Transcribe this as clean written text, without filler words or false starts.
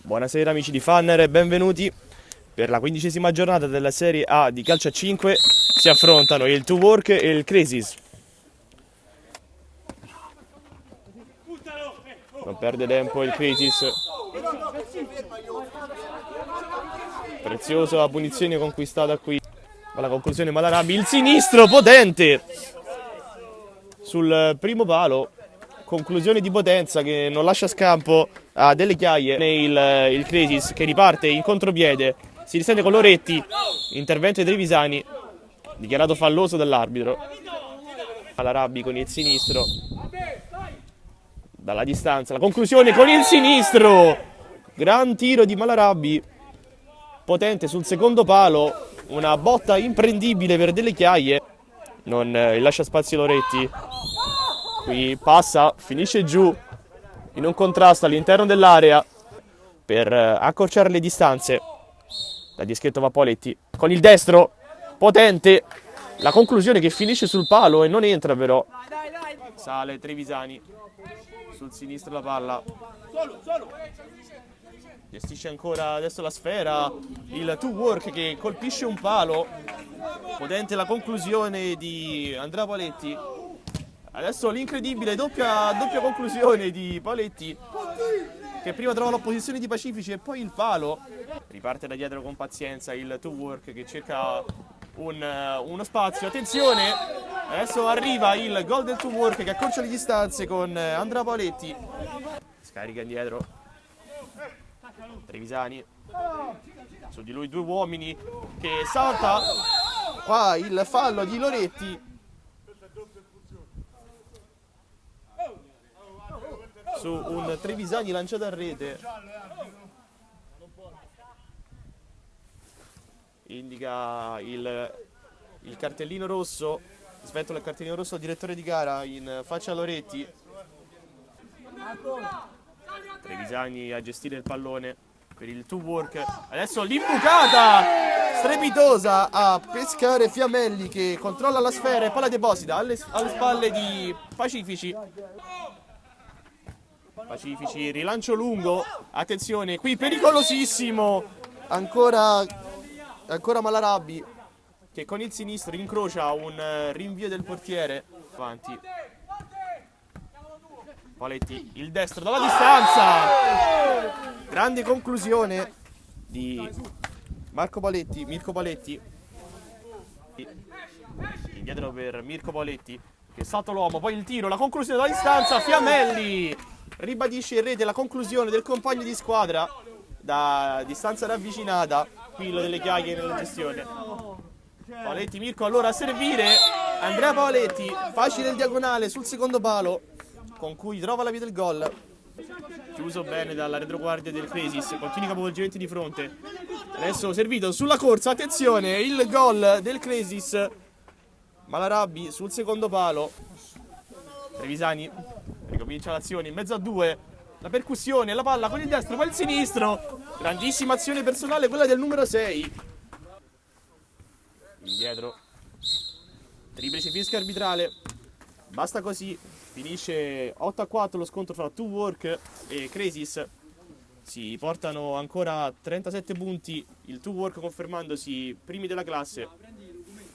Buonasera amici di Fanner e benvenuti per la 15ª giornata della Serie A di calcio a 5. Si affrontano il Two Work e il Crazies. Non perde tempo il Crazies. Preziosa la punizione conquistata qui. Alla conclusione Malarabi, il sinistro potente sul primo palo. Conclusione di potenza che non lascia scampo a Delle Chiaie. Il Crazies che riparte in contropiede, si risente con Loretti, intervento dei Trevisani, dichiarato falloso dall'arbitro. Malarabi con il sinistro, dalla distanza, la conclusione con il sinistro, gran tiro di Malarabi, potente sul secondo palo, una botta imprendibile per Delle Chiaie, non lascia spazio Loretti. Qui passa, finisce giù in un contrasto all'interno dell'area per accorciare le distanze. Da dischetto va Poletti con il destro, potente, la conclusione che finisce sul palo e non entra però. Sale Trevisani, sul sinistro la palla. Gestisce ancora adesso la sfera, il Two Work che colpisce un palo. Potente la conclusione di Andrea Poletti. Adesso l'incredibile doppia conclusione di Poletti, che prima trova l'opposizione di Pacifici e poi il palo. Riparte da dietro con pazienza il Two Work che cerca uno spazio. Attenzione, adesso arriva il gol del Two Work che accorcia le distanze con Andrea Poletti. Scarica indietro Trevisani, su di lui due uomini che salta. Qua il fallo di Loretti su un Trevisani lanciato a rete. Indica il cartellino rosso, sventola il cartellino rosso al direttore di gara in faccia a Loretti. Trevisani a gestire il pallone per il Two Work. Adesso l'imbucata strepitosa a pescare Fiamelli che controlla la sfera e palla deposita alle spalle di Pacifici. Pacifici, rilancio lungo, attenzione, qui pericolosissimo, ancora Malarabi che con il sinistro incrocia un rinvio del portiere. Avanti Poletti, il destro dalla distanza, grande conclusione di Mirko Poletti, indietro per Mirko Poletti che salta l'uomo, poi il tiro, la conclusione dalla distanza, Fiamelli ribadisce in rete la conclusione del compagno di squadra da distanza ravvicinata. Quello Delle Chiaie nella gestione. Poletti, Mirko allora a servire, Andrea Poletti, facile il diagonale sul secondo palo con cui trova la via del gol. Chiuso bene dalla retroguardia del Crazies, continui capovolgimenti di fronte. Adesso servito sulla corsa, attenzione, il gol del Crazies. Malarabi sul secondo palo. Trevisani ricomincia l'azione in mezzo a due, la percussione, la palla con il destro, poi il sinistro, grandissima azione personale quella del numero 6. Indietro, triplice fischio arbitrale, basta così, finisce 8-4 lo scontro fra Two Work e Crazies. Si portano ancora 37 punti, il Two Work confermandosi primi della classe.